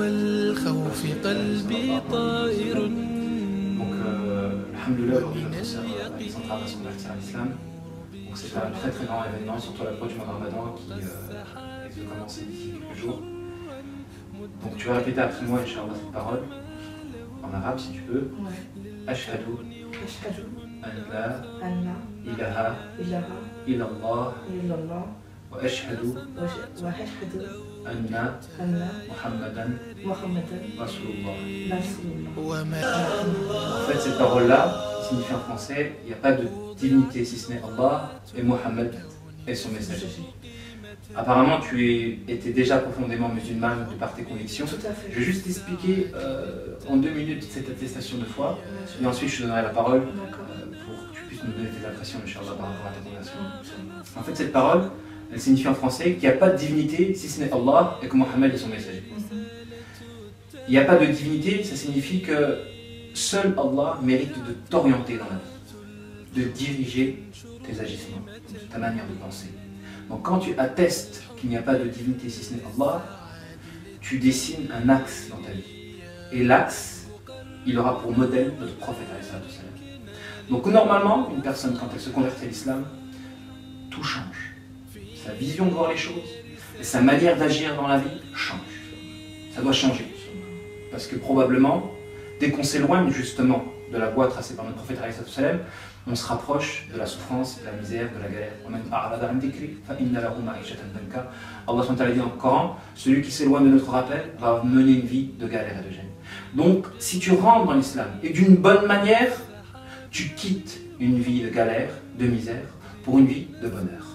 والخوف قلبي طائر. Donc, alhamdoulilah, aujourd'hui notre sœur Alexandra va se convertir à l'islam. Donc c'est un très très grand événement, surtout à l'approche du mois de Ramadan qui risque de commencer d'ici quelques jours. Donc tu vas répéter après moi, Inch'Allah, cette parole, en arabe si tu peux. Ashhadu an la ilaha illallah wa ashhadu anna Muhammadan Rasulullah. En fait, cette parole-là, qui signifie en français, il n'y a pas de divinité si ce n'est Allah et Mohammed est son messager. Apparemment, tu étais déjà profondément musulmane de par tes convictions. Tout à fait. Je vais juste t'expliquer en 2 minutes cette attestation de foi, et ensuite je te donnerai la parole pour que tu puisses nous donner tes impressions, Inch'Allah, par rapport à ta conversion. En fait, cette parole, elle signifie en français qu'il n'y a pas de divinité si ce n'est Allah et que Mohammed est son messager. Il n'y a pas de divinité, ça signifie que seul Allah mérite de t'orienter dans la vie, de diriger tes agissements, ta manière de penser. Donc quand tu attestes qu'il n'y a pas de divinité si ce n'est Allah, tu dessines un axe dans ta vie. Et l'axe, il aura pour modèle notre prophète. Donc normalement, une personne, quand elle se convertit à l'islam, tout change. Sa vision de voir les choses et sa manière d'agir dans la vie change. Ça doit changer. Parce que probablement, dès qu'on s'éloigne justement de la voie tracée par notre prophète, on se rapproche de la souffrance, de la misère, de la galère. Allah SWT dit dans le Coran, celui qui s'éloigne de notre rappel va mener une vie de galère et de gêne. Donc, si tu rentres dans l'islam et d'une bonne manière, tu quittes une vie de galère, de misère, pour une vie de bonheur.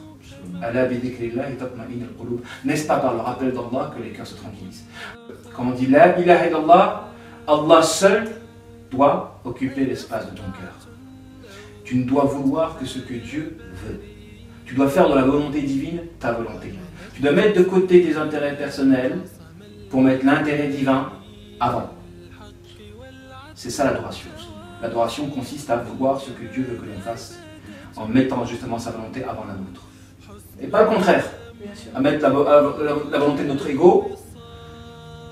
N'est-ce pas par le rappel d'Allah que les cœurs se tranquillisent? Quand on dit La ilaha illallah, Allah seul doit occuper l'espace de ton cœur. Tu ne dois vouloir que ce que Dieu veut. Tu dois faire de la volonté divine ta volonté. Tu dois mettre de côté tes intérêts personnels pour mettre l'intérêt divin avant. C'est ça l'adoration. L'adoration consiste à vouloir ce que Dieu veut que l'on fasse en mettant justement sa volonté avant la nôtre. Et pas le contraire. À mettre la volonté de notre ego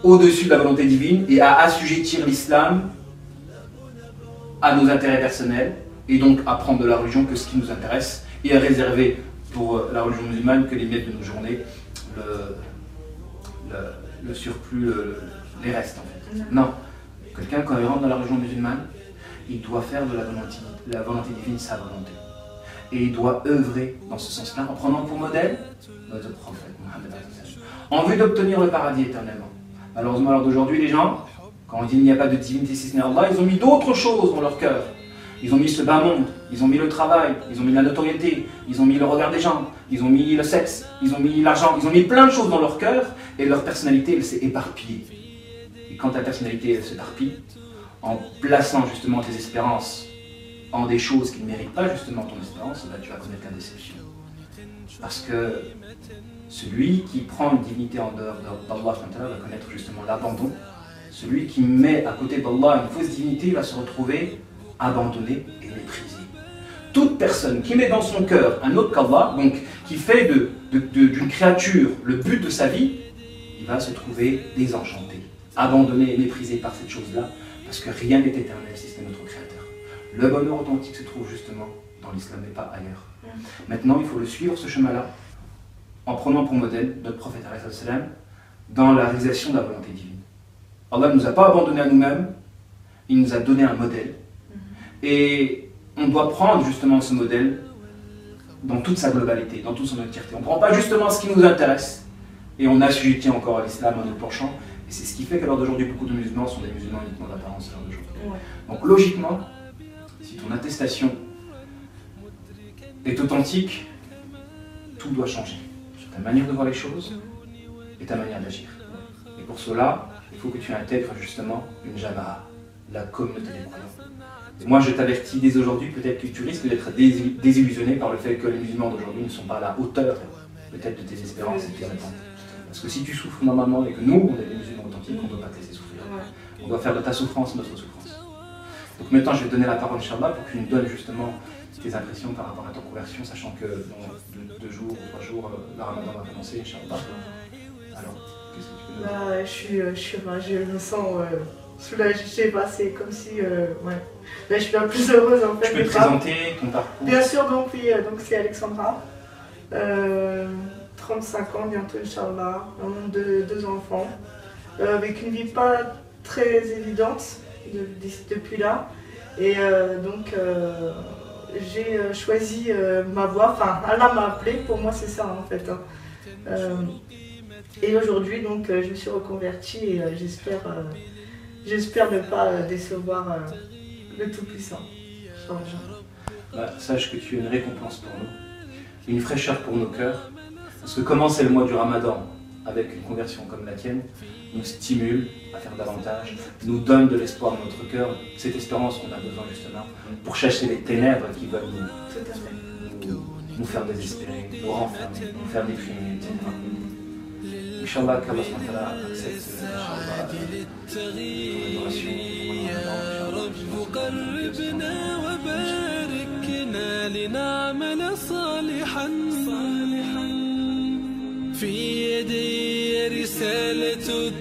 au-dessus de la volonté divine et à assujettir l'islam à nos intérêts personnels et donc à prendre de la religion que ce qui nous intéresse et à réserver pour la religion musulmane que les miettes de nos journées, le surplus, les restes en fait. Non, quelqu'un quand il rentre dans la religion musulmane, il doit faire de la volonté divine sa volonté. Et il doit œuvrer dans ce sens-là en prenant pour modèle notre prophète Mohammed en vue d'obtenir le paradis éternellement. Malheureusement, à l'heure d'aujourd'hui, les gens, quand on dit qu'il n'y a pas de divinité si ce n'est Allah, ils ont mis d'autres choses dans leur cœur. Ils ont mis ce bas monde, ils ont mis le travail, ils ont mis la notoriété, ils ont mis le regard des gens, ils ont mis le sexe, ils ont mis l'argent, ils ont mis plein de choses dans leur cœur et leur personnalité, elle s'est éparpillée. Et quand ta personnalité, elle s'éparpille, en plaçant justement tes espérances en des choses qui ne méritent pas justement ton espérance, là tu vas connaître la déception. Parce que celui qui prend une divinité en dehors d'Allah va connaître justement l'abandon. Celui qui met à côté d'Allah une fausse divinité va se retrouver abandonné et méprisé. Toute personne qui met dans son cœur un autre qu'Allah, donc qui fait d'une créature le but de sa vie, il va se trouver désenchanté, abandonné et méprisé par cette chose-là, parce que rien n'est éternel si ce n'est notre Créateur. Le bonheur authentique se trouve justement dans l'islam et pas ailleurs. Maintenant, il faut le suivre, ce chemin-là, en prenant pour modèle notre prophète dans la réalisation de la volonté divine. Allah ne nous a pas abandonnés à nous-mêmes, il nous a donné un modèle. Et on doit prendre justement ce modèle dans toute sa globalité, dans toute son entièreté. On ne prend pas justement ce qui nous intéresse et on assujettit encore à l'islam en nous penchant. Et c'est ce qui fait qu'à l'heure d'aujourd'hui, beaucoup de musulmans sont des musulmans uniquement d'apparence à l'heure d'aujourd'hui. Donc logiquement, si ton attestation est authentique, tout doit changer. Sur ta manière de voir les choses et ta manière d'agir. Et pour cela, il faut que tu intègres justement une jama'a, la communauté des croyants. Et moi je t'avertis dès aujourd'hui, peut-être que tu risques d'être désillusionné par le fait que les musulmans d'aujourd'hui ne sont pas à la hauteur peut-être de tes espérances et de tes attentes. Parce que si tu souffres normalement et que nous, on est des musulmans authentiques, on ne doit pas te laisser souffrir. On doit faire de ta souffrance notre souffrance. Donc maintenant je vais te donner la parole, Inch'Allah, pour que tu nous donnes justement tes impressions par rapport à ta conversion, sachant que dans 2 jours ou 3 jours, le Ramadan va commencer, Inch'Allah. Alors, Qu'est-ce que tu peux nous dire? Là, je me sens soulagée, je sais pas, c'est comme si, ouais. Là, je suis la plus heureuse en fait. Tu peux te présenter ton parcours? Bien sûr, donc oui, donc c'est Alexandra, 35 ans bientôt, Inch'Allah, maman de 2 enfants, avec une vie pas très évidente depuis là. Et donc j'ai choisi ma voie, enfin Allah m'a appelée, pour moi c'est ça en fait. Hein. Et aujourd'hui donc je me suis reconvertie et j'espère ne pas décevoir le Tout-Puissant. Bah, sache que tu es une récompense pour nous, une fraîcheur pour nos cœurs, parce que commencer le mois du Ramadan avec une conversion comme la tienne nous stimule à faire davantage, nous donne de l'espoir dans notre cœur, cette espérance qu'on a besoin justement pour chasser les ténèbres qui veulent nous faire désespérer, nous renfermer, nous faire déprimer, etc. Inch'Allah, qu'Allah accepte ton adoration. لنعمل صالحا في يدي رسالة